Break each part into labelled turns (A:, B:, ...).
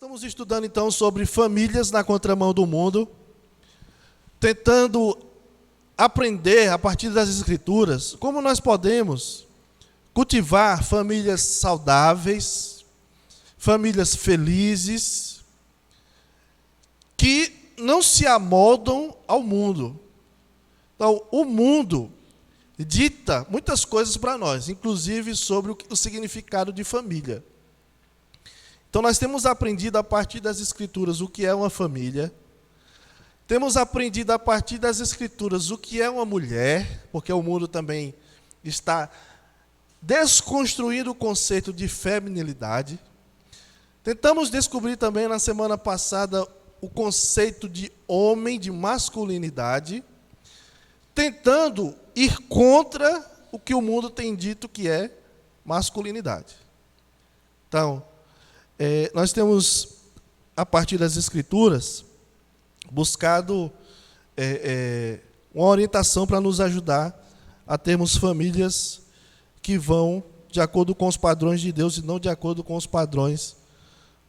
A: Estamos estudando então sobre famílias na contramão do mundo, tentando aprender a partir das Escrituras como nós podemos cultivar famílias saudáveis, famílias felizes, que não se amoldam ao mundo. Então, o mundo dita muitas coisas para nós, inclusive sobre o significado de família. Então, nós temos aprendido a partir das Escrituras o que é uma família. Temos aprendido a partir das Escrituras o que é uma mulher, porque o mundo também está desconstruindo o conceito de feminilidade. Tentamos descobrir também na semana passada o conceito de homem, de masculinidade, tentando ir contra o que o mundo tem dito que é masculinidade. Então, nós temos, a partir das Escrituras, buscado uma orientação para nos ajudar a termos famílias que vão de acordo com os padrões de Deus e não de acordo com os padrões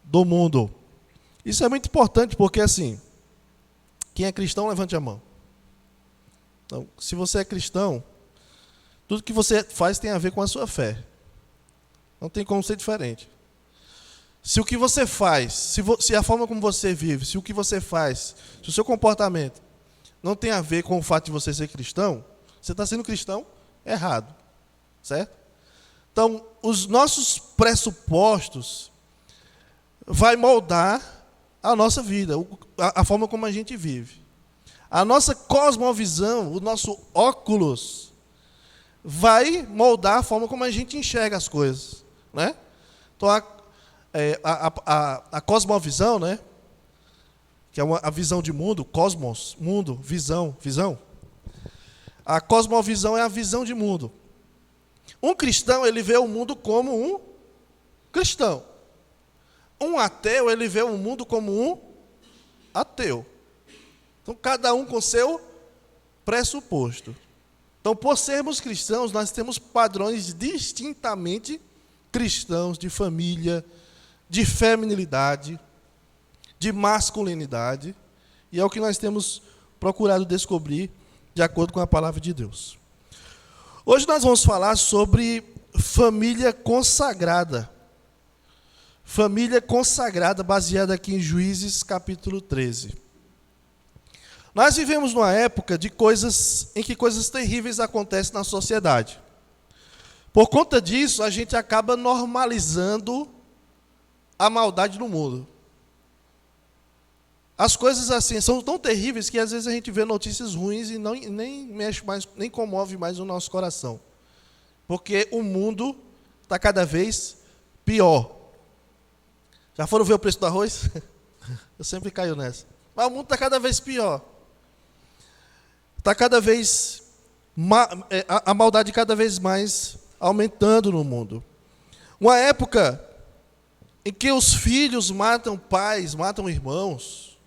A: do mundo. Isso é muito importante porque, assim, quem é cristão, levante a mão. Então, se você é cristão, tudo que você faz tem a ver com a sua fé. Não tem como ser diferente. Se o que você faz, se a forma como você vive, se o que você faz, se o seu comportamento não tem a ver com o fato de você ser cristão, você está sendo cristão errado, certo? Então, os nossos pressupostos vai moldar a nossa vida, a forma como a gente vive. A nossa cosmovisão, o nosso óculos, vai moldar a forma como a gente enxerga as coisas, né? Então, a cosmovisão, né? Que é a visão de mundo, cosmos, mundo, visão. A cosmovisão é a visão de mundo. Um cristão, ele vê o mundo como um cristão. Um ateu, ele vê o mundo como um ateu. Então, cada um com seu pressuposto. Então, por sermos cristãos, nós temos padrões distintamente cristãos, de família, de feminilidade, de masculinidade, e é o que nós temos procurado descobrir de acordo com a palavra de Deus. Hoje nós vamos falar sobre família consagrada. Família consagrada, baseada aqui em Juízes, capítulo 13. Nós vivemos numa época em que coisas terríveis acontecem na sociedade. Por conta disso, a gente acaba normalizando a maldade no mundo. As coisas assim são tão terríveis que às vezes a gente vê notícias ruins e nem mexe mais, nem comove mais o nosso coração. Porque o mundo está cada vez pior. Já foram ver o preço do arroz? Eu sempre caio nessa. Mas o mundo está cada vez pior. Está cada vez a maldade cada vez mais aumentando no mundo. Uma época em que os filhos matam pais, matam irmãos.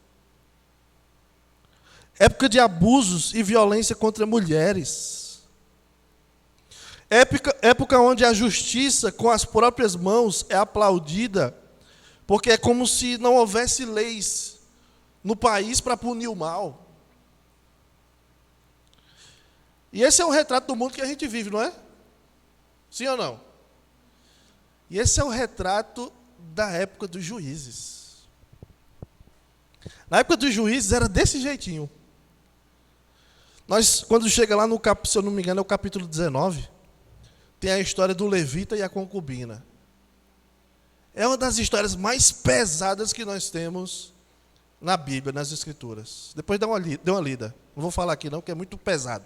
A: Época de abusos e violência contra mulheres. Época onde a justiça com as próprias mãos é aplaudida, porque é como se não houvesse leis no país para punir o mal. E esse é o retrato do mundo que a gente vive, não é? Sim ou não? E esse é o retrato da época dos juízes. Na época dos juízes era desse jeitinho. Quando chega lá no capítulo, se eu não me engano, é o capítulo 19, tem a história do levita e a concubina. É uma das histórias mais pesadas que nós temos na Bíblia, nas Escrituras. Depois dê uma lida. Não vou falar aqui não, porque é muito pesado.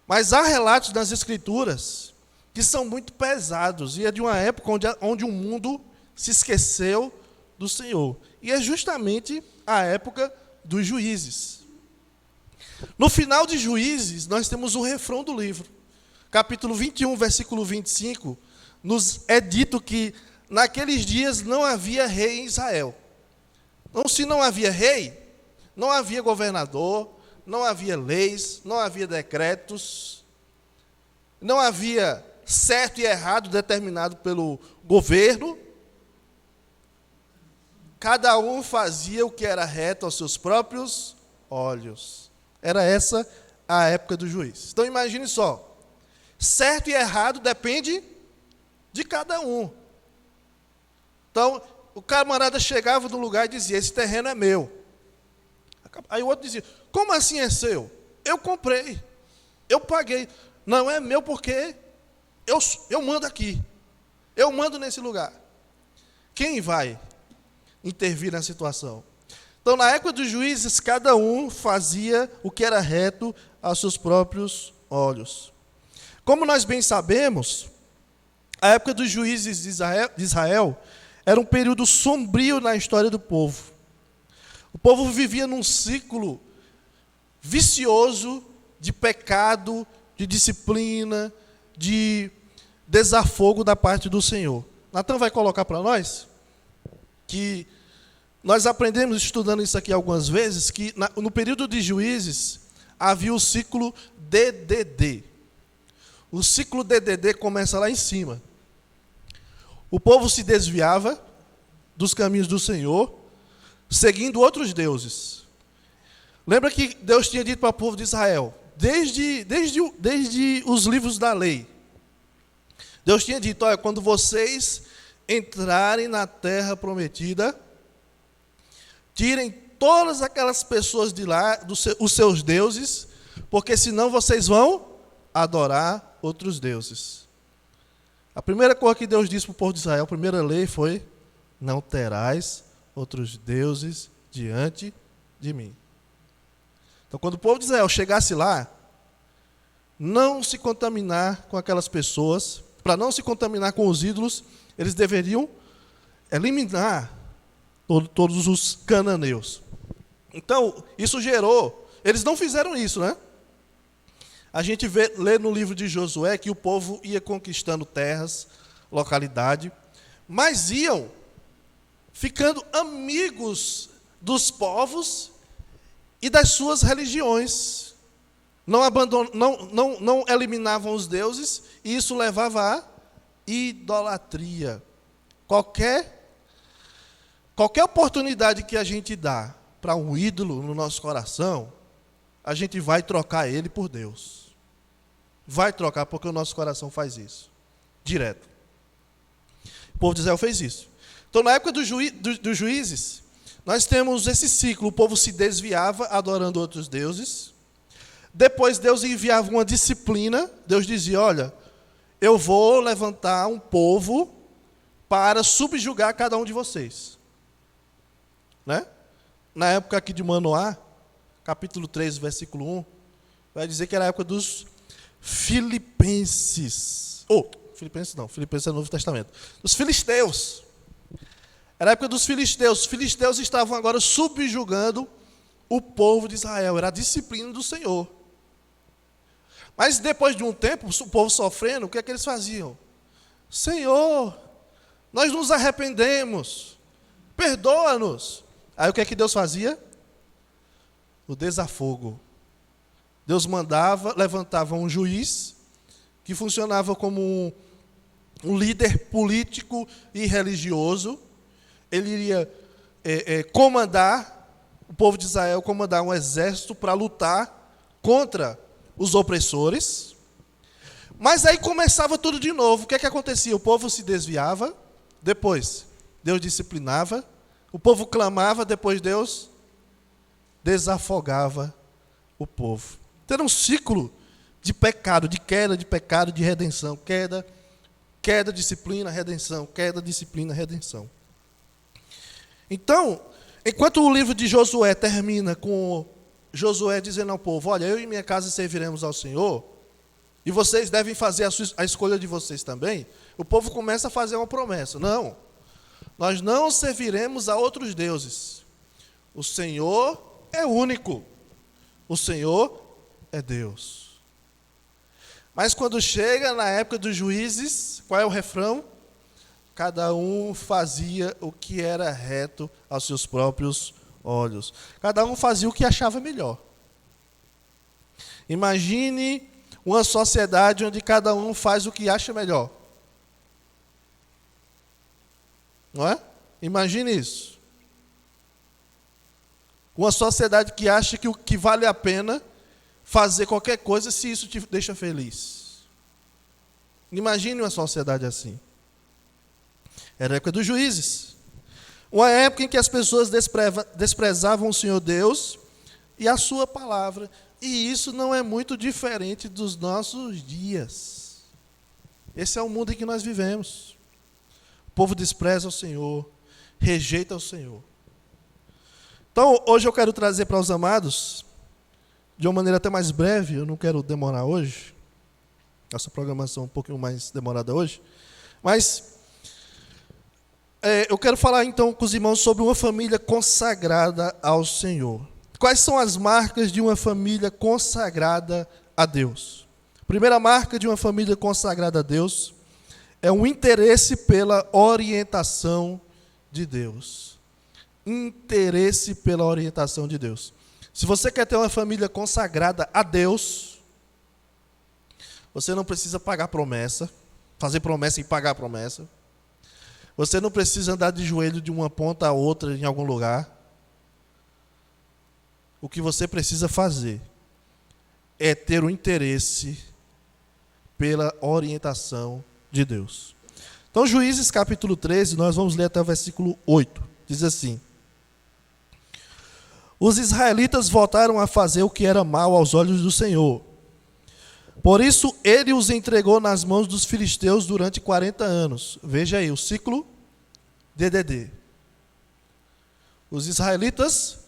A: Mas há relatos nas Escrituras que são muito pesados, e é de uma época onde o mundo se esqueceu do Senhor. E é justamente a época dos juízes. No final de Juízes, nós temos o refrão do livro. Capítulo 21, versículo 25, nos é dito que naqueles dias não havia rei em Israel. Então, se não havia rei, não havia governador, não havia leis, não havia decretos, não havia certo e errado determinado pelo governo. cada um fazia o que era reto aos seus próprios olhos. Era essa a época do juiz. Então imagine só, certo e errado depende de cada um. Então, o camarada chegava no lugar e dizia, esse terreno é meu. Aí o outro dizia, como assim é seu? Eu comprei, eu paguei. Não, é meu porque eu mando aqui. Eu mando nesse lugar. Quem vai intervir na situação? Então, na época dos juízes, cada um fazia o que era reto aos seus próprios olhos. Como nós bem sabemos, a época dos juízes de Israel era um período sombrio na história do povo. O povo vivia num ciclo vicioso de pecado, de disciplina, de desafogo da parte do Senhor. Natan vai colocar para nós que nós aprendemos, estudando isso aqui algumas vezes, que no período de juízes havia o ciclo DDD. O ciclo DDD começa lá em cima. O povo se desviava dos caminhos do Senhor, seguindo outros deuses. Lembra que Deus tinha dito para o povo de Israel, desde os livros da lei, Deus tinha dito, olha, quando vocês entrarem na terra prometida, tirem todas aquelas pessoas de lá, os seus deuses, porque senão vocês vão adorar outros deuses. A primeira coisa que Deus disse para o povo de Israel, a primeira lei foi, não terás outros deuses diante de mim. Então, quando o povo de Israel chegasse lá, não se contaminar com aquelas pessoas, para não se contaminar com os ídolos, eles deveriam eliminar todos os cananeus. Então, isso gerou, eles não fizeram isso, né? A gente lê no livro de Josué que o povo ia conquistando terras, localidade, mas iam ficando amigos dos povos e das suas religiões. Não eliminavam os deuses, e isso levava à idolatria. Qualquer oportunidade que a gente dá para um ídolo no nosso coração, a gente vai trocar ele por Deus. Vai trocar, porque o nosso coração faz isso. Direto. O povo de Israel fez isso. Então, na época dos juízes, nós temos esse ciclo. O povo se desviava, adorando outros deuses. Depois, Deus enviava uma disciplina. Deus dizia, olha, eu vou levantar um povo para subjugar cada um de vocês. Né? Na época aqui de Manoá, capítulo 3, versículo 1, vai dizer que era a época dos filipenses. Filipenses é o Novo Testamento. Os filisteus. Era a época dos filisteus. Os filisteus estavam agora subjugando o povo de Israel. Era a disciplina do Senhor. Mas depois de um tempo, o povo sofrendo, o que é que eles faziam? Senhor, nós nos arrependemos. Perdoa-nos. Aí o que é que Deus fazia? O desafogo. Deus levantava um juiz, que funcionava como um líder político e religioso. Ele iria comandar, o povo de Israel, comandar um exército para lutar contra os opressores. Mas aí começava tudo de novo. O que é que acontecia? O povo se desviava, depois Deus disciplinava, o povo clamava, depois Deus desafogava o povo. Então era um ciclo de pecado, de pecado, de redenção. Queda, disciplina, redenção. Queda, disciplina, redenção. Então, enquanto o livro de Josué termina com Josué dizendo ao povo, olha, eu e minha casa serviremos ao Senhor, e vocês devem fazer a escolha de vocês também, o povo começa a fazer uma promessa. Não, nós não serviremos a outros deuses. O Senhor é único. O Senhor é Deus. Mas quando chega na época dos juízes, qual é o refrão? Cada um fazia o que era reto aos seus próprios olhos. Cada um fazia o que achava melhor. Imagine uma sociedade onde cada um faz o que acha melhor. Não é? Imagine isso. Uma sociedade que acha que o que vale a pena fazer qualquer coisa se isso te deixa feliz. Imagine uma sociedade assim. Era a época dos juízes. Uma época em que as pessoas desprezavam o Senhor Deus e a sua palavra. E isso não é muito diferente dos nossos dias. Esse é o mundo em que nós vivemos. O povo despreza o Senhor, rejeita o Senhor. Então, hoje eu quero trazer para os amados, de uma maneira até mais breve, eu não quero demorar hoje, essa programação é um pouquinho mais demorada hoje, mas eu quero falar então com os irmãos sobre uma família consagrada ao Senhor. Quais são as marcas de uma família consagrada a Deus? A primeira marca de uma família consagrada a Deus é um interesse pela orientação de Deus. Interesse pela orientação de Deus. Se você quer ter uma família consagrada a Deus, você não precisa pagar promessa, fazer promessa e pagar promessa. Você não precisa andar de joelho de uma ponta a outra em algum lugar. O que você precisa fazer é ter o interesse pela orientação de Deus. Então, Juízes capítulo 13, nós vamos ler até o versículo 8. Diz assim: os israelitas voltaram a fazer o que era mal aos olhos do Senhor. Por isso, ele os entregou nas mãos dos filisteus durante 40 anos. Veja aí, o ciclo DDD. Os israelitas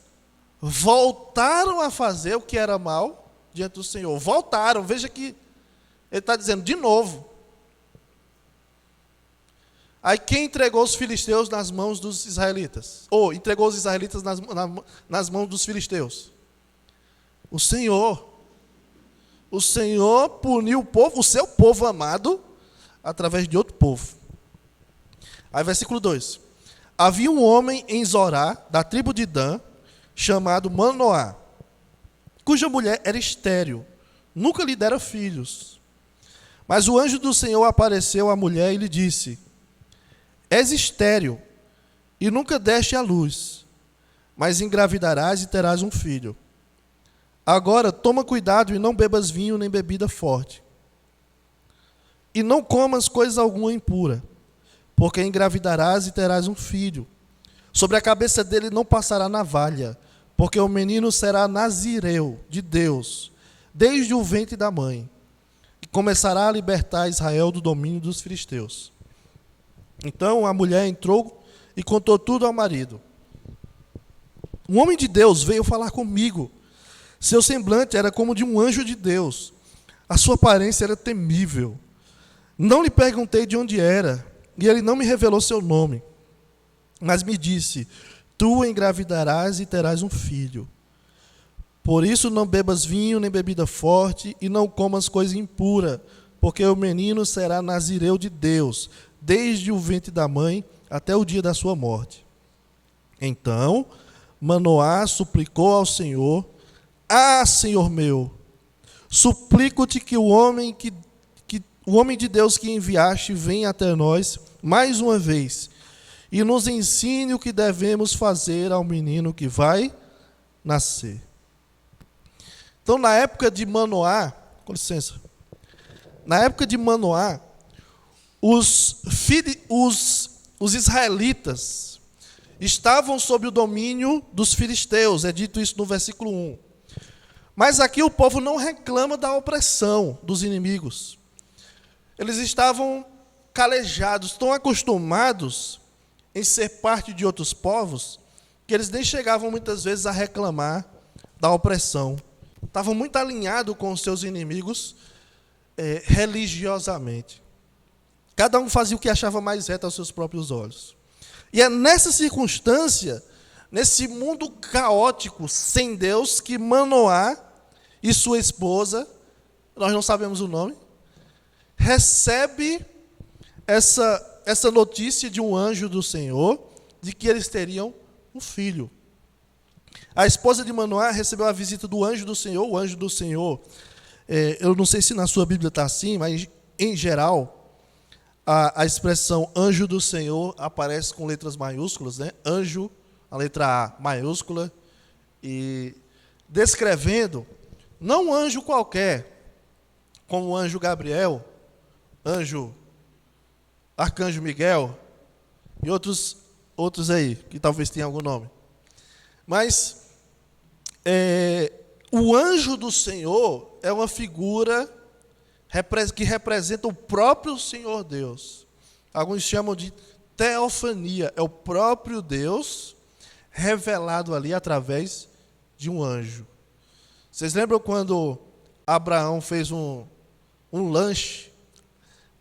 A: voltaram a fazer o que era mal diante do Senhor. Voltaram, veja que ele está dizendo de novo. Aí quem entregou os filisteus nas mãos dos israelitas? Ou entregou os israelitas nas mãos dos filisteus? O Senhor. O Senhor puniu o povo, o seu povo amado, através de outro povo. Aí versículo 2. Havia um homem em Zorá, da tribo de Dan, chamado Manoá, cuja mulher era estéril, nunca lhe dera filhos. Mas o anjo do Senhor apareceu à mulher e lhe disse: és estéril e nunca deste à luz, mas engravidarás e terás um filho. Agora toma cuidado e não bebas vinho nem bebida forte. E não comas coisa alguma impura, porque engravidarás e terás um filho. Sobre a cabeça dele não passará navalha, porque o menino será nazireu de Deus, desde o ventre da mãe, e começará a libertar Israel do domínio dos filisteus. Então a mulher entrou e contou tudo ao marido. Um homem de Deus veio falar comigo. Seu semblante era como de um anjo de Deus. A sua aparência era temível. Não lhe perguntei de onde era, e ele não me revelou seu nome. Mas me disse: tu engravidarás e terás um filho. Por isso não bebas vinho nem bebida forte, e não comas coisa impura, porque o menino será nazireu de Deus, desde o ventre da mãe até o dia da sua morte. Então Manoá suplicou ao Senhor: Senhor meu, suplico-te que o homem de Deus que enviaste venha até nós mais uma vez e nos ensine o que devemos fazer ao menino que vai nascer. Então, na época de Manoá, com licença, na época de Manoá, os israelitas estavam sob o domínio dos filisteus, é dito isso no versículo 1. Mas aqui o povo não reclama da opressão dos inimigos. Eles estavam calejados, tão acostumados em ser parte de outros povos, que eles nem chegavam muitas vezes a reclamar da opressão. Estavam muito alinhados com os seus inimigos religiosamente. Cada um fazia o que achava mais reto aos seus próprios olhos. E é nessa circunstância, nesse mundo caótico, sem Deus, que Manoá e sua esposa, nós não sabemos o nome, recebe essa notícia de um anjo do Senhor, de que eles teriam um filho. A esposa de Manoá recebeu a visita do anjo do Senhor. O anjo do Senhor, eu não sei se na sua Bíblia está assim, mas em geral, a expressão anjo do Senhor aparece com letras maiúsculas, né? Anjo, a letra A maiúscula, e descrevendo, não um anjo qualquer, como o anjo Gabriel, arcanjo Miguel e outros aí, que talvez tenham algum nome. Mas o anjo do Senhor é uma figura que representa o próprio Senhor Deus. Alguns chamam de teofania, é o próprio Deus revelado ali através de um anjo. Vocês lembram quando Abraão fez um lanche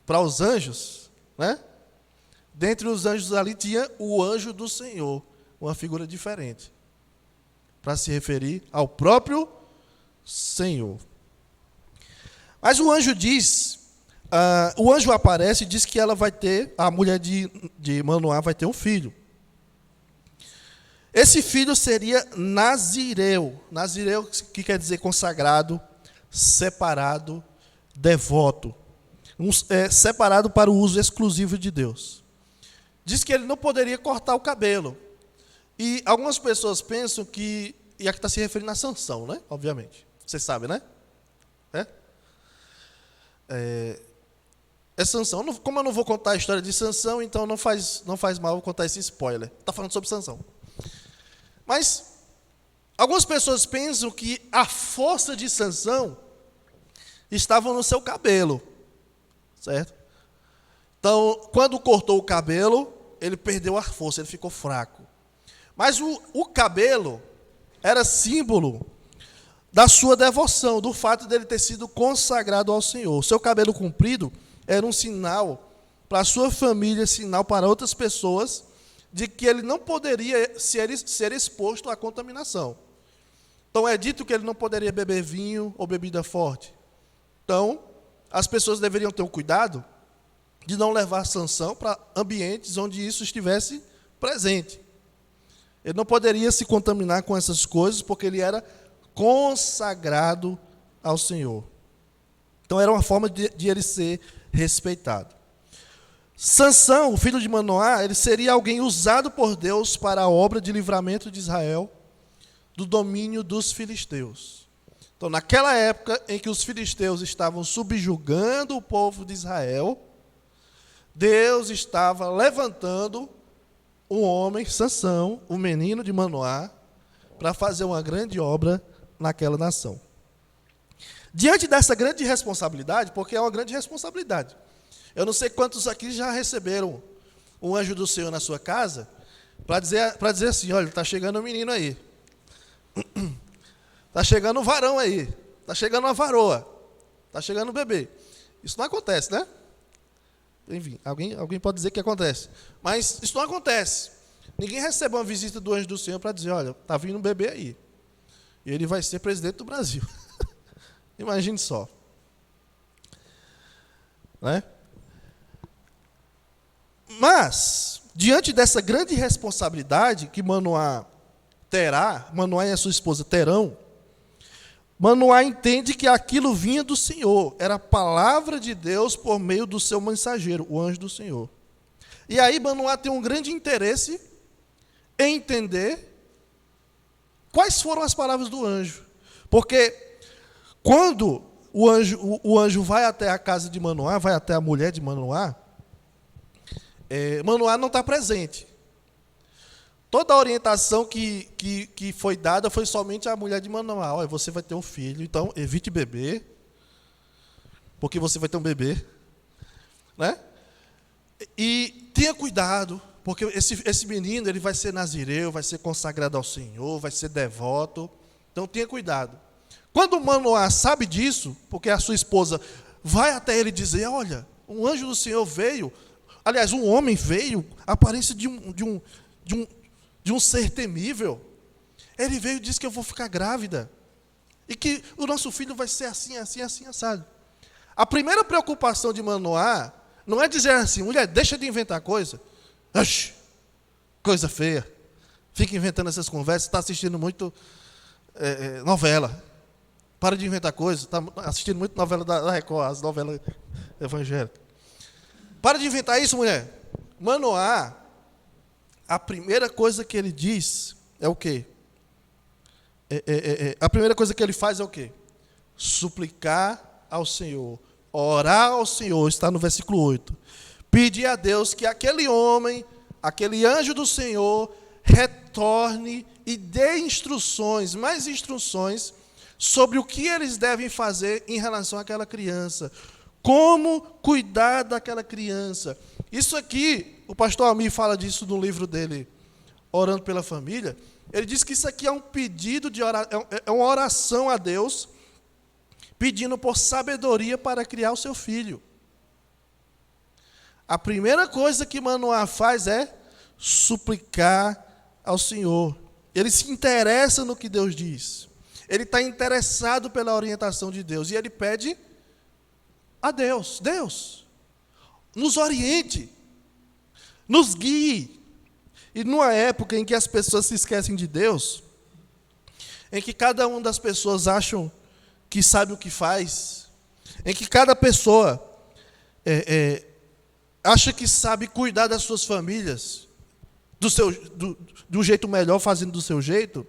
A: para os anjos, né? Dentre os anjos ali tinha o anjo do Senhor, uma figura diferente, para se referir ao próprio Senhor. Mas o anjo o anjo aparece e diz que ela vai ter, a mulher de Manoá vai ter um filho. Esse filho seria Nazireu. Nazireu, que quer dizer consagrado, separado, devoto. Separado para o uso exclusivo de Deus. Diz que ele não poderia cortar o cabelo. E algumas pessoas pensam que, e aqui está se referindo a Sansão, né? Obviamente. Vocês sabem, né? É Sansão. Como eu não vou contar a história de Sansão, então não faz mal eu contar esse spoiler. Está falando sobre Sansão. Mas algumas pessoas pensam que a força de Sansão estava no seu cabelo, certo? Então, quando cortou o cabelo, ele perdeu a força, ele ficou fraco. Mas o cabelo era símbolo da sua devoção, do fato dele ter sido consagrado ao Senhor. O seu cabelo comprido era um sinal para a sua família, sinal para outras pessoas, de que ele não poderia ser exposto à contaminação. Então, é dito que ele não poderia beber vinho ou bebida forte. Então, as pessoas deveriam ter o cuidado de não levar Sansão para ambientes onde isso estivesse presente. Ele não poderia se contaminar com essas coisas, porque ele era consagrado ao Senhor. Então, era uma forma de ele ser respeitado. Sansão, o filho de Manoá, ele seria alguém usado por Deus para a obra de livramento de Israel do domínio dos filisteus. Então, naquela época em que os filisteus estavam subjugando o povo de Israel, Deus estava levantando um homem, Sansão, o menino de Manoá, para fazer uma grande obra naquela nação. Diante dessa grande responsabilidade, porque é uma grande responsabilidade, eu não sei quantos aqui já receberam um anjo do Senhor na sua casa, para dizer assim, olha, está chegando um menino aí, está chegando um varão aí, está chegando uma varoa, está chegando um bebê. Isso não acontece, né? Enfim, alguém pode dizer que acontece, mas isso não acontece. Ninguém recebe uma visita do anjo do Senhor para dizer, olha, está vindo um bebê aí, e ele vai ser presidente do Brasil. Imagine só. Né? Mas, diante dessa grande responsabilidade que Manoá terá, Manoá e a sua esposa terão, Manoá entende que aquilo vinha do Senhor, era a palavra de Deus por meio do seu mensageiro, o anjo do Senhor. E aí Manoá tem um grande interesse em entender quais foram as palavras do anjo. Porque quando o anjo vai até a casa de Manoá, vai até a mulher de Manoá, Manoá não está presente. Toda a orientação que foi dada foi somente à mulher de Manoá. Olha, você vai ter um filho, então evite beber, porque você vai ter um bebê. Né? E tenha cuidado, porque esse menino ele vai ser nazireu, vai ser consagrado ao Senhor, vai ser devoto. Então tenha cuidado. Quando Manoá sabe disso, porque a sua esposa vai até ele dizer, olha, um anjo do Senhor veio, aliás, um homem veio, a aparência de um ser temível. Ele veio e disse que eu vou ficar grávida. E que o nosso filho vai ser assim, assim, assim, assado. A primeira preocupação de Manoá não é dizer assim, mulher, deixa de inventar coisa. Oxi, coisa feia. Fica inventando essas conversas, está assistindo muito novela. Para de inventar coisa, está assistindo muito novela da Record, as novelas evangélicas. Para de inventar isso, mulher. Manoá, a primeira coisa que ele diz é o quê? a primeira coisa que ele faz é o quê? Suplicar ao Senhor, orar ao Senhor, está no versículo 8. Pedir a Deus que aquele homem, aquele anjo do Senhor, retorne e dê instruções, mais instruções, sobre o que eles devem fazer em relação àquela criança. Como cuidar daquela criança. Isso aqui, o pastor Almir fala disso no livro dele, Orando pela Família. Ele diz que isso aqui é um pedido de oração, é uma oração a Deus, pedindo por sabedoria para criar o seu filho. A primeira coisa que Manoá faz é suplicar ao Senhor. Ele se interessa no que Deus diz. Ele está interessado pela orientação de Deus. E ele pede a Deus: Deus, nos oriente, nos guie. E numa época em que as pessoas se esquecem de Deus, em que cada uma das pessoas acham que sabe o que faz, em que cada pessoa acha que sabe cuidar das suas famílias do jeito melhor, fazendo do seu jeito,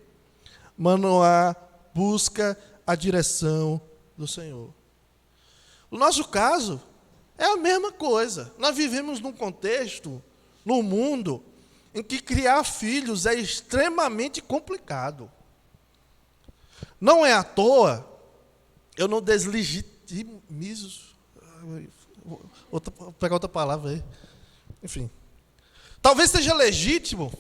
A: Manoá busca a direção do Senhor. No nosso caso, é a mesma coisa. Nós vivemos num contexto, num mundo, em que criar filhos é extremamente complicado. Não é à toa, eu não deslegitimizo. Vou pegar outra palavra aí. Enfim. Talvez seja legítimo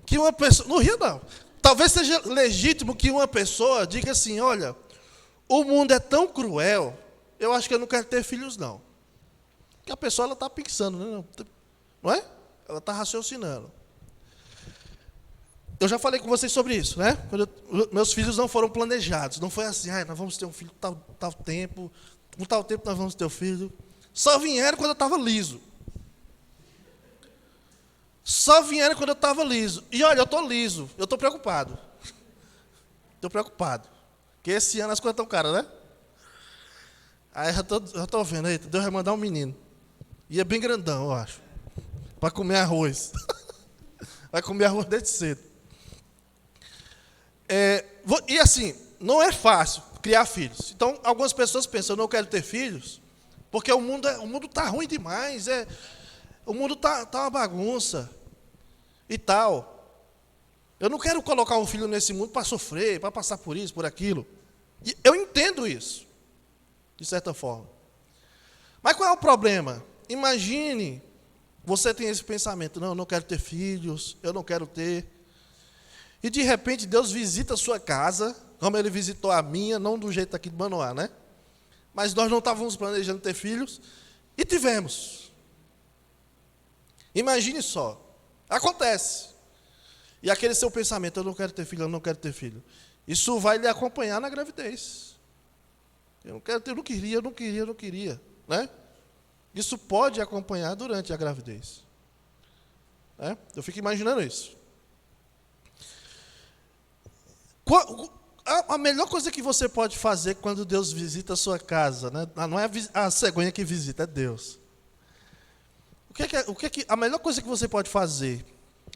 A: que uma pessoa. Não ria, não. Talvez seja legítimo que uma pessoa diga assim: olha, o mundo é tão cruel, eu acho que eu não quero ter filhos, não. Porque a pessoa está pensando, né? Não é? Ela está raciocinando. Eu já falei com vocês sobre isso, né? Meus filhos não foram planejados. Não foi assim: nós vamos ter um filho tal tempo, com tal tempo nós vamos ter um filho. Só vieram quando eu estava liso. Só vieram quando eu estava liso. E olha, eu estou liso, eu estou preocupado. Estou preocupado. Porque esse ano as coisas estão caras, né? Aí já estou vendo, aí, Deus vai mandar um menino. E é bem grandão, eu acho. Para comer arroz. Vai comer arroz desde cedo. E assim, não é fácil criar filhos. Então, algumas pessoas pensam: eu não quero ter filhos, porque o mundo está ruim demais, o mundo está uma bagunça e tal. Eu não quero colocar um filho nesse mundo para sofrer, para passar por isso, por aquilo. E eu entendo isso, de certa forma. Mas qual é o problema? Imagine, você tem esse pensamento: não, eu não quero ter filhos, eu não quero ter. E de repente Deus visita a sua casa, como Ele visitou a minha, não do jeito aqui de Manoá, né? Mas nós não estávamos planejando ter filhos, e tivemos. Imagine só, acontece. E aquele seu pensamento: eu não quero ter filho, eu não quero ter filho. Isso vai lhe acompanhar na gravidez. Eu não queria, né? Isso pode acompanhar durante a gravidez. Eu fico imaginando isso. A melhor coisa que você pode fazer quando Deus visita a sua casa, né? Não é a cegonha que visita, é Deus. A melhor coisa que você pode fazer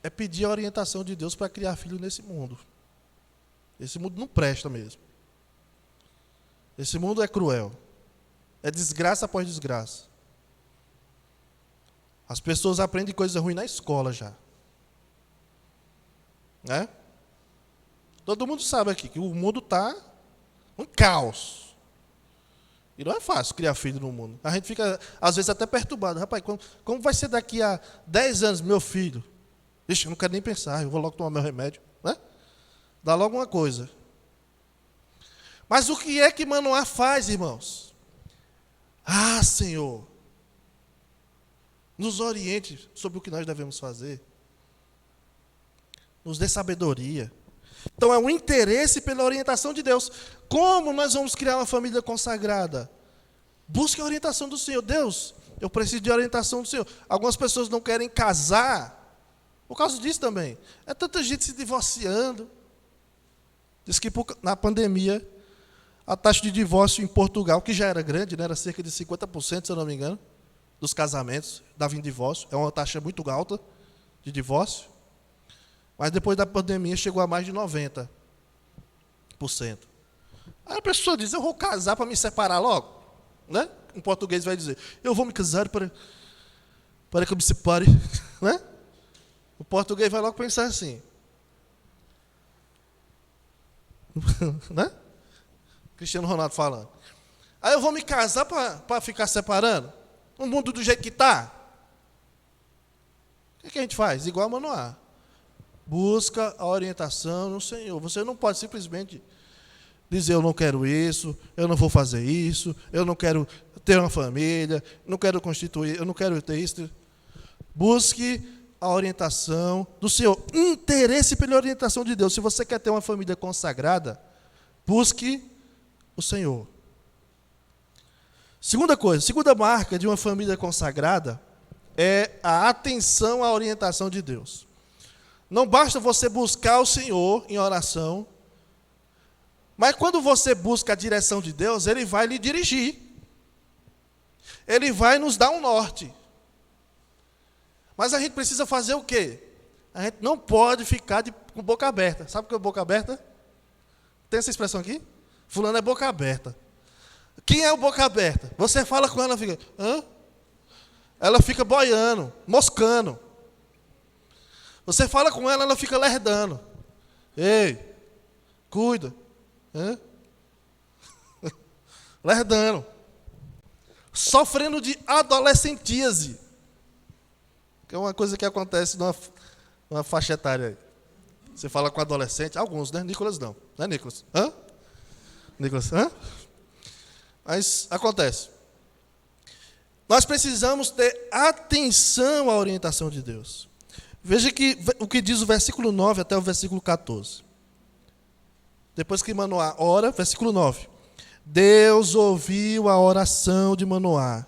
A: é pedir a orientação de Deus para criar filho nesse mundo. Esse mundo não presta mesmo. Esse mundo é cruel. É desgraça após desgraça. As pessoas aprendem coisa ruim na escola já. Né? Todo mundo sabe aqui que o mundo está um caos. E não é fácil criar filho no mundo. A gente fica, às vezes, até perturbado. Rapaz, como vai ser daqui a 10 anos, meu filho? Ixi, eu não quero nem pensar, eu vou logo tomar meu remédio. Né? Dá logo uma coisa. Mas o que é que Manoá faz, irmãos? Senhor, nos oriente sobre o que nós devemos fazer. Nos dê sabedoria. Então é um interesse pela orientação de Deus. Como nós vamos criar uma família consagrada? Busque a orientação do Senhor. Deus, eu preciso de orientação do Senhor. Algumas pessoas não querem casar por causa disso também. É tanta gente se divorciando. Diz que na pandemia, a taxa de divórcio em Portugal, que já era grande, né, era cerca de 50%, se eu não me engano, dos casamentos davam em divórcio. É uma taxa muito alta de divórcio. Mas depois da pandemia chegou a mais de 90%. Aí a pessoa diz, eu vou casar para me separar logo. Né? Em português vai dizer, eu vou me casar para que eu me separe. Né? O português vai logo pensar assim. Né? Cristiano Ronaldo falando. Aí eu vou me casar para ficar separando? O mundo do jeito que está? O que a gente faz? Igual a Manoá. Busca a orientação no Senhor. Você não pode simplesmente dizer, eu não quero isso, eu não vou fazer isso, eu não quero ter uma família, não quero constituir, eu não quero ter isso. Busque a orientação do Senhor. Interesse pela orientação de Deus. Se você quer ter uma família consagrada, busque o Senhor. Segunda marca de uma família consagrada é a atenção à orientação de Deus. Não basta você buscar o Senhor em oração, mas quando você busca a direção de Deus, Ele vai lhe dirigir. Ele vai nos dar um norte. Mas a gente precisa fazer o quê? A gente não pode ficar com boca aberta. Sabe o que é boca aberta? Tem essa expressão aqui? Fulano é boca aberta. Quem é o boca aberta? Você fala com ela, ela fica... Hã? Ela fica boiando, moscando. Você fala com ela, ela fica lerdando. Ei, cuida. Hã? Lerdando. Sofrendo de adolescentíase. Que é uma coisa que acontece numa faixa etária aí. Você fala com adolescente, alguns, né? Nicolas não. Não é Nicolas? Hã? Nicolas, hã? Mas acontece. Nós precisamos ter atenção à orientação de Deus. Veja o que diz o versículo 9 até o versículo 14. Depois que Manoá ora, versículo 9. Deus ouviu a oração de Manoá.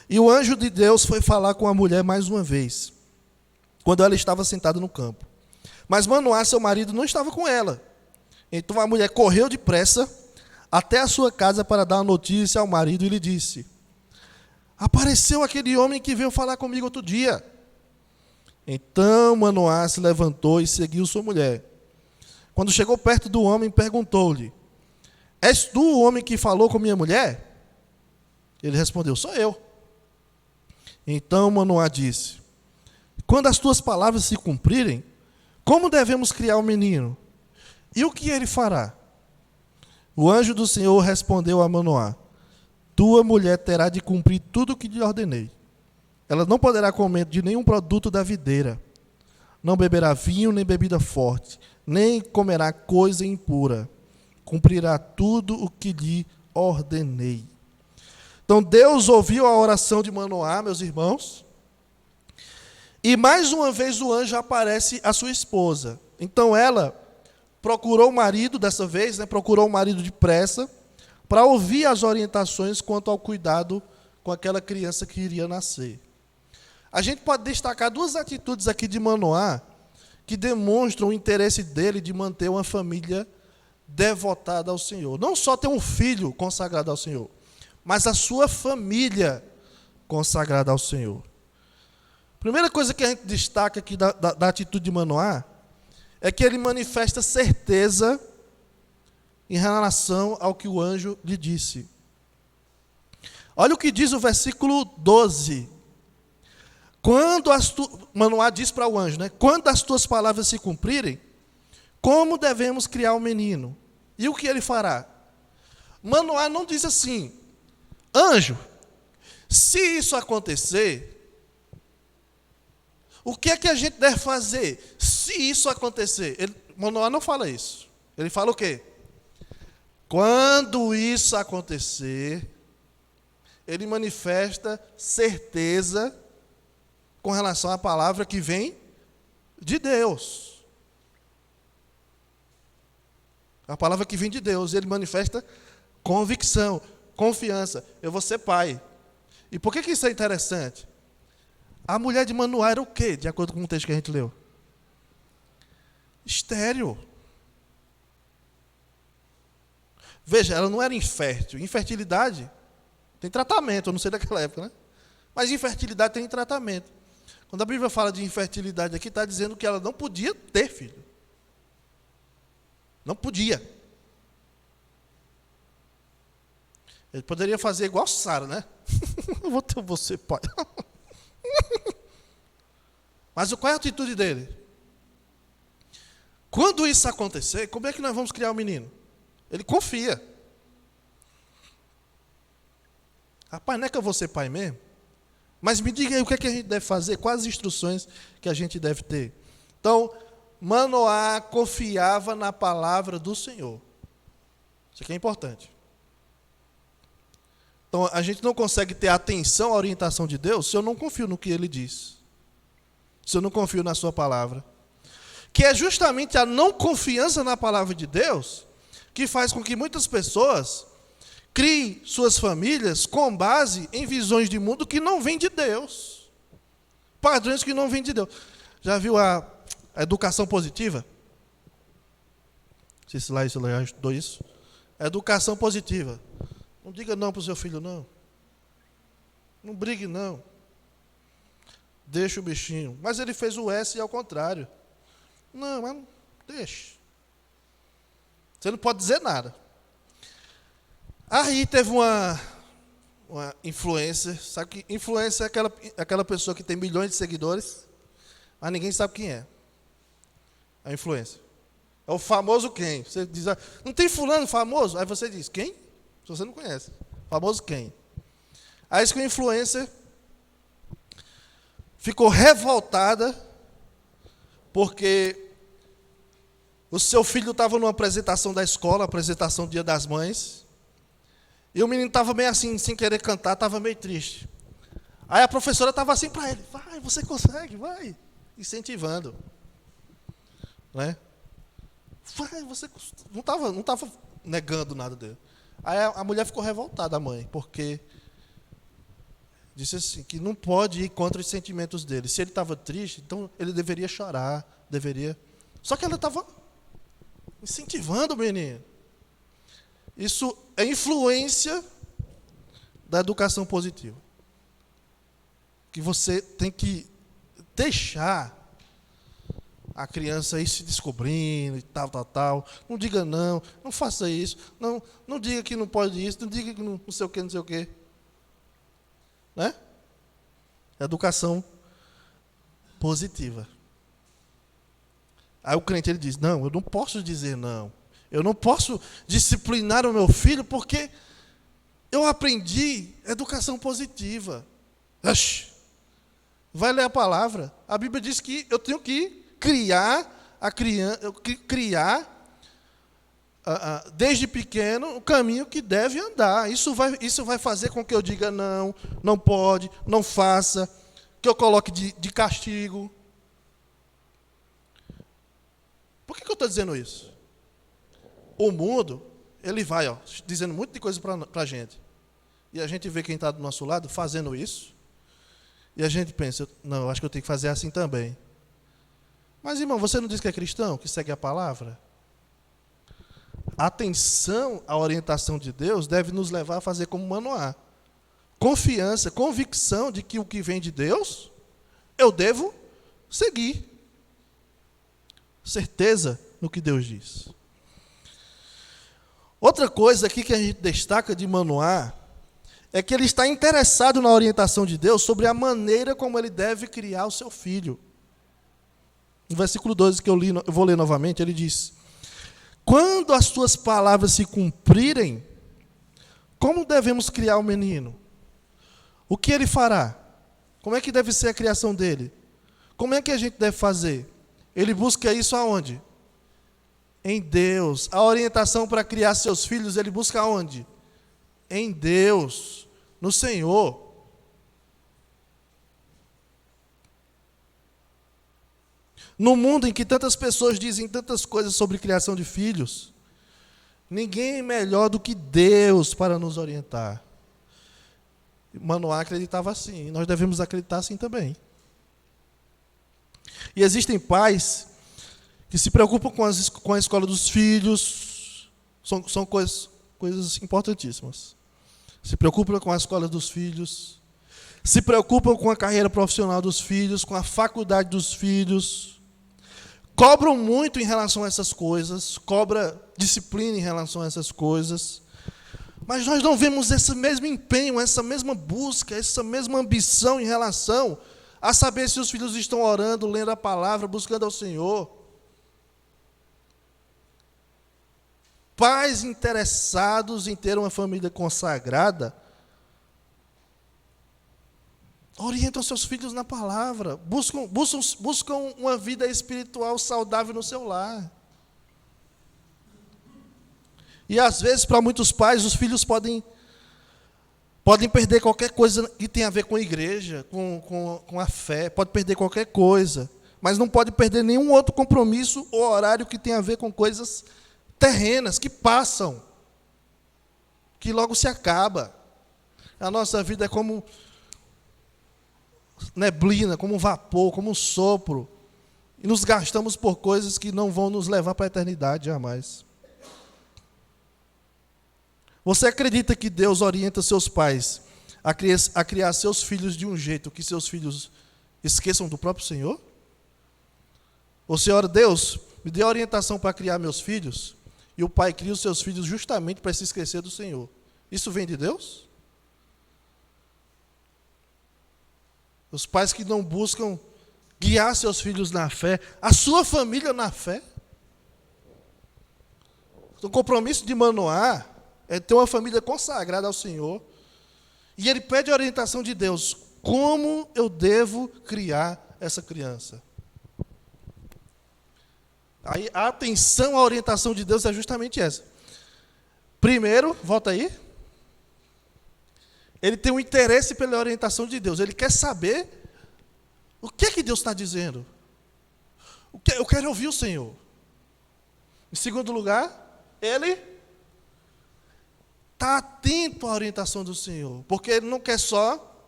A: E o anjo de Deus foi falar com a mulher mais uma vez, quando ela estava sentada no campo. Mas Manoá, seu marido, não estava com ela. Então a mulher correu depressa até a sua casa para dar a notícia ao marido e lhe disse: apareceu aquele homem que veio falar comigo outro dia. Então Manoá se levantou e seguiu sua mulher. Quando chegou perto do homem, perguntou-lhe: és tu o homem que falou com minha mulher? Ele respondeu: sou eu. Então Manoá disse: quando as tuas palavras se cumprirem, como devemos criar o menino? E o que ele fará? O anjo do Senhor respondeu a Manoá: tua mulher terá de cumprir tudo o que lhe ordenei. Ela não poderá comer de nenhum produto da videira, não beberá vinho nem bebida forte, nem comerá coisa impura. Cumprirá tudo o que lhe ordenei. Então Deus ouviu a oração de Manoá, meus irmãos, e mais uma vez o anjo aparece à sua esposa. Então ela procurou o marido, dessa vez, procurou o marido depressa, para ouvir as orientações quanto ao cuidado com aquela criança que iria nascer. A gente pode destacar duas atitudes aqui de Manoá que demonstram o interesse dele de manter uma família devotada ao Senhor. Não só ter um filho consagrado ao Senhor, mas a sua família consagrada ao Senhor. Primeira coisa que a gente destaca aqui da atitude de Manoá é que ele manifesta certeza em relação ao que o anjo lhe disse. Olha o que diz o versículo 12. Manoá diz para o anjo, quando as tuas palavras se cumprirem, como devemos criar o menino? E o que ele fará? Manoá não diz assim: anjo, se isso acontecer, o que é que a gente deve fazer se isso acontecer? Manoá não fala isso. Ele fala o quê? Quando isso acontecer, ele manifesta certeza com relação à palavra que vem de Deus. A palavra que vem de Deus, ele manifesta convicção, confiança. Eu vou ser pai. E por que isso é interessante? A mulher de Manoá era o quê, de acordo com o texto que a gente leu? Estéril. Veja, ela não era infértil. Infertilidade tem tratamento, eu não sei daquela época, Mas infertilidade tem tratamento. Quando a Bíblia fala de infertilidade aqui, está dizendo que ela não podia ter filho. Não podia. Ele poderia fazer igual Sara, né? Eu vou ter você, pai. Mas qual é a atitude dele? Quando isso acontecer, como é que nós vamos criar o menino? Ele confia. Rapaz, não é que eu vou ser pai mesmo? Mas me diga aí o que é que a gente deve fazer, quais as instruções que a gente deve ter. Então, Manoá confiava na palavra do Senhor. Isso aqui é importante. Então, a gente não consegue ter atenção à orientação de Deus se eu não confio no que Ele diz. Se eu não confio na sua palavra. Que é justamente a não confiança na palavra de Deus que faz com que muitas pessoas criem suas famílias com base em visões de mundo que não vêm de Deus. Padrões que não vêm de Deus. Já viu a educação positiva? Se lá já estudou isso? A educação positiva. Não diga não para o seu filho, não. Não brigue, não. Deixa o bichinho. Mas ele fez o S e ao contrário. Não, mas deixa. Você não pode dizer nada. Aí teve uma influencer. Sabe que influencer é aquela pessoa que tem milhões de seguidores, mas ninguém sabe quem é. A influencer. É o famoso quem? Você diz, não tem fulano famoso? Aí você diz, quem? Se você não conhece. Famoso quem? Aí que a influencer ficou revoltada porque o seu filho estava numa apresentação da escola, apresentação do Dia das Mães, e o menino estava meio assim, sem querer cantar, estava meio triste. Aí a professora estava assim para ele, vai, você consegue, vai, incentivando. Né? Vai, você não estava negando nada dele. Aí a mulher ficou revoltada, a mãe, porque disse assim, que não pode ir contra os sentimentos dele. Se ele estava triste, então ele deveria chorar, deveria... Só que ela estava incentivando o menino. Isso é influência da educação positiva. Que você tem que deixar a criança ir se descobrindo e tal. Não diga não faça isso, não diga que não pode isso, não diga que não sei o quê. Né? Educação positiva. Aí o crente ele diz, não, eu não posso dizer não. Eu não posso disciplinar o meu filho porque eu aprendi educação positiva. Oxi, vai ler a palavra. A Bíblia diz que eu tenho que criar a criança, desde pequeno o caminho que deve andar. Isso vai fazer com que eu diga não pode, não faça, que eu coloque de castigo. Por que eu estou dizendo isso? O mundo, ele vai dizendo um monte de coisa para a gente. E a gente vê quem está do nosso lado fazendo isso. E a gente pensa, não, eu acho que eu tenho que fazer assim também. Mas, irmão, você não diz que é cristão, que segue a palavra? A atenção à orientação de Deus deve nos levar a fazer como Manoá. Confiança, convicção de que o que vem de Deus, eu devo seguir. Certeza no que Deus diz. Outra coisa aqui que a gente destaca de Manoá é que ele está interessado na orientação de Deus sobre a maneira como ele deve criar o seu filho. No versículo 12 que eu vou ler novamente, ele diz: quando as tuas palavras se cumprirem, como devemos criar o menino? O que ele fará? Como é que deve ser a criação dele? Como é que a gente deve fazer? Ele busca isso aonde? Em Deus. A orientação para criar seus filhos, ele busca aonde? Em Deus, no Senhor. No mundo em que tantas pessoas dizem tantas coisas sobre criação de filhos, ninguém é melhor do que Deus para nos orientar. Manoá acreditava assim, e nós devemos acreditar assim também. E existem pais que se preocupam com a escola dos filhos, são coisas importantíssimas. Se preocupam com a escola dos filhos, se preocupam com a carreira profissional dos filhos, com a faculdade dos filhos, cobram muito em relação a essas coisas, cobra disciplina em relação a essas coisas, Mas nós não vemos esse mesmo empenho, essa mesma busca, essa mesma ambição em relação a saber se os filhos estão orando, lendo a palavra, buscando ao Senhor. Pais interessados em ter uma família consagrada orientam seus filhos na palavra, buscam uma vida espiritual saudável no seu lar. E às vezes, para muitos pais, os filhos podem perder qualquer coisa que tenha a ver com a igreja, com a fé, pode perder qualquer coisa, mas não pode perder nenhum outro compromisso ou horário que tenha a ver com coisas terrenas, que passam, que logo se acaba. A nossa vida é como neblina, como um vapor, como um sopro, e nos gastamos por coisas que não vão nos levar para a eternidade jamais. Você acredita que Deus orienta seus pais a criar seus filhos de um jeito que seus filhos esqueçam do próprio Senhor? Ou você ora, Deus, me dê orientação para criar meus filhos, e o pai cria os seus filhos justamente para se esquecer do Senhor. Isso vem de Deus? Os pais que não buscam guiar seus filhos na fé, a sua família na fé. O compromisso de Manoá é ter uma família consagrada ao Senhor. E ele pede a orientação de Deus. Como eu devo criar essa criança? Aí a atenção à orientação de Deus é justamente essa. Primeiro, volta aí. Ele tem um interesse pela orientação de Deus. Ele quer saber o que é que Deus está dizendo. Eu quero ouvir o Senhor. Em segundo lugar, ele está atento à orientação do Senhor, porque ele não quer só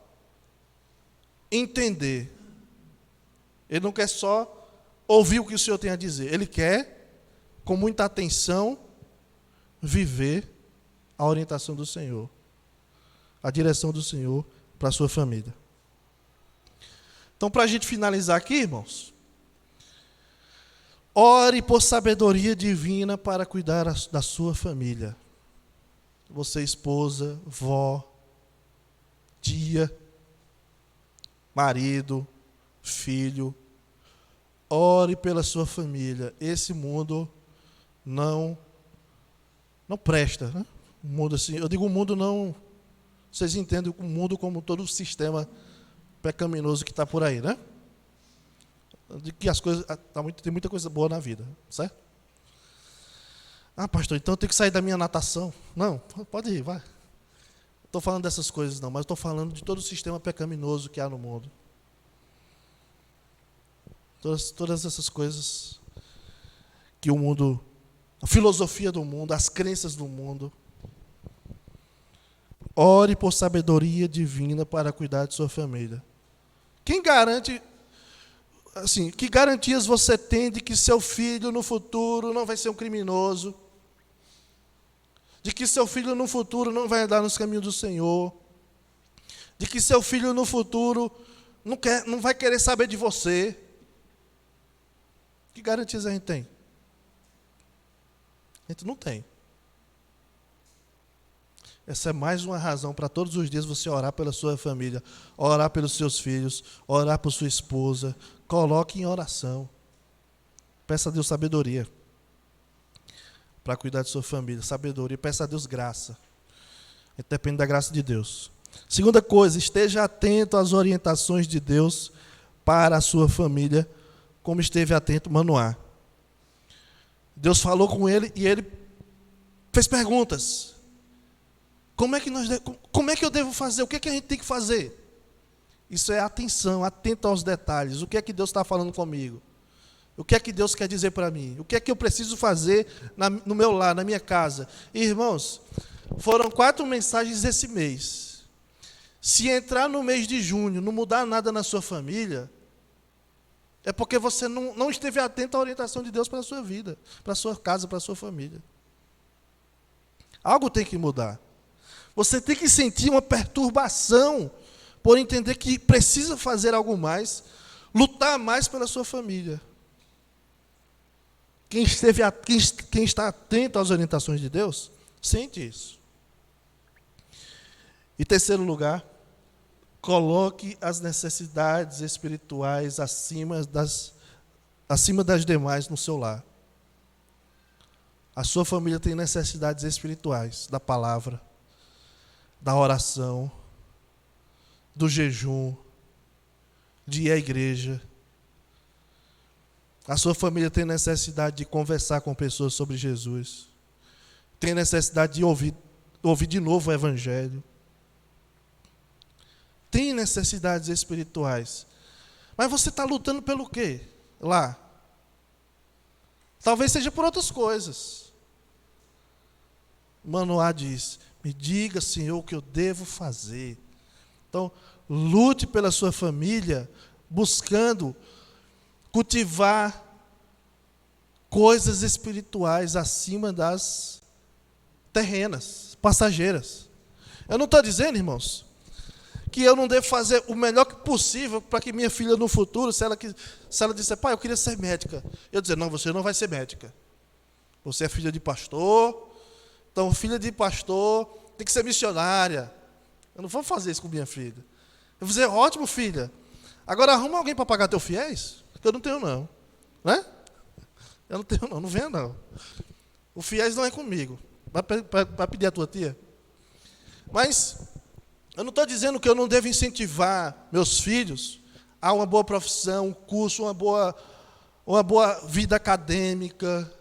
A: entender, ele não quer só ouvir o que o Senhor tem a dizer, ele quer, com muita atenção, viver a orientação do Senhor, a direção do Senhor para a sua família. Então, para a gente finalizar aqui, irmãos, ore por sabedoria divina para cuidar da sua família. Você, esposa, vó, tia, marido, filho, ore pela sua família. Esse mundo não presta, né? O mundo assim, eu digo o mundo não, vocês entendem o mundo como todo o sistema pecaminoso que está por aí, né? De que as coisas, tem muita coisa boa na vida, certo? Ah, pastor, então eu tenho que sair da minha natação. Não, pode ir, vai. Não estou falando dessas coisas não, mas estou falando de todo o sistema pecaminoso que há no mundo. Todas essas coisas que o mundo, a filosofia do mundo, as crenças do mundo. Ore por sabedoria divina para cuidar de sua família. Quem garante, assim, que garantias você tem de que seu filho no futuro não vai ser um criminoso? De que seu filho no futuro não vai andar nos caminhos do Senhor? De que seu filho no futuro não vai querer saber de você? Que garantias a gente tem? A gente não tem. Essa é mais uma razão para todos os dias você orar pela sua família, orar pelos seus filhos, orar por sua esposa. Coloque em oração. Peça a Deus sabedoria para cuidar de sua família. Sabedoria. Peça a Deus graça. Depende da graça de Deus. Segunda coisa, esteja atento às orientações de Deus para a sua família, como esteve atento Manoá. Deus falou com ele e ele fez perguntas. Como é que eu devo fazer? O que é que a gente tem que fazer? Isso é atenção, atento aos detalhes. O que é que Deus está falando comigo? O que é que Deus quer dizer para mim? O que é que eu preciso fazer no meu lar, na minha casa? Irmãos, foram 4 mensagens esse mês. Se entrar no mês de junho, não mudar nada na sua família, é porque você não esteve atento à orientação de Deus para a sua vida, para a sua casa, para a sua família. Algo tem que mudar. Você tem que sentir uma perturbação por entender que precisa fazer algo mais, lutar mais pela sua família. Quem está atento às orientações de Deus, sente isso. Em terceiro lugar, coloque as necessidades espirituais acima das demais no seu lar. A sua família tem necessidades espirituais da palavra, da oração, do jejum, de ir à igreja. A sua família tem necessidade de conversar com pessoas sobre Jesus. Tem necessidade de ouvir de novo o Evangelho. Tem necessidades espirituais. Mas você está lutando pelo quê lá? Talvez seja por outras coisas. Manoá diz: me diga, Senhor, o que eu devo fazer. Então, lute pela sua família, buscando cultivar coisas espirituais acima das terrenas, passageiras. Eu não estou dizendo, irmãos, que eu não devo fazer o melhor possível para que minha filha no futuro, se ela disser, pai, eu queria ser médica, eu dizer, não, você não vai ser médica. Você é filha de pastor, então filha de pastor tem que ser missionária. Eu não vou fazer isso com minha filha. Eu vou dizer, ótimo, filha. Agora arruma alguém para pagar teus fiéis, porque eu não tenho não. Né? Eu não tenho não, não venha não. O fiéis não é comigo. Vai pedir a tua tia. Mas eu não estou dizendo que eu não devo incentivar meus filhos a uma boa profissão, um curso, uma boa vida acadêmica,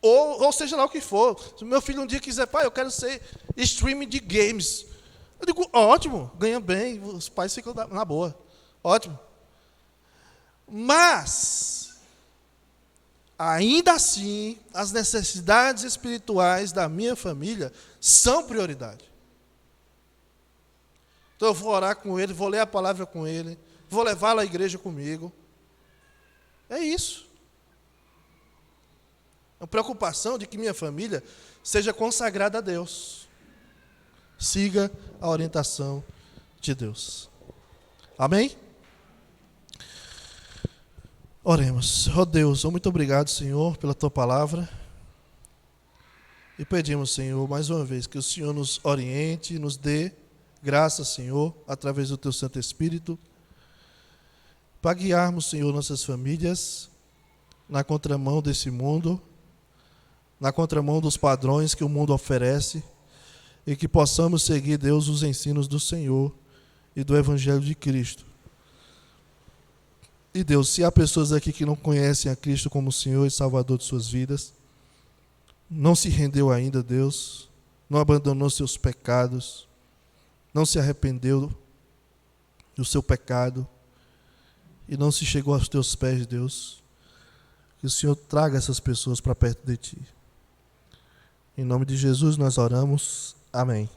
A: ou seja lá o que for. Se meu filho um dia quiser, pai, eu quero ser streaming de games, eu digo, ótimo, ganha bem, os pais ficam na boa, ótimo. Mas, ainda assim, as necessidades espirituais da minha família são prioridade. Então eu vou orar com ele, vou ler a palavra com ele, vou levá-lo à igreja comigo. É isso. A preocupação de que minha família seja consagrada a Deus. Siga a orientação de Deus. Amém? Oremos. Ó Deus, muito obrigado, Senhor, pela Tua palavra. E pedimos, Senhor, mais uma vez, que o Senhor nos oriente, nos dê graça, Senhor, através do Teu Santo Espírito, para guiarmos, Senhor, nossas famílias na contramão desse mundo, na contramão dos padrões que o mundo oferece, e que possamos seguir, Deus, os ensinos do Senhor e do Evangelho de Cristo. E Deus, se há pessoas aqui que não conhecem a Cristo como Senhor e Salvador de suas vidas, não se rendeu ainda, Deus, não abandonou seus pecados, não se arrependeu do seu pecado e não se chegou aos teus pés, Deus, que o Senhor traga essas pessoas para perto de Ti. Em nome de Jesus nós oramos. Amém.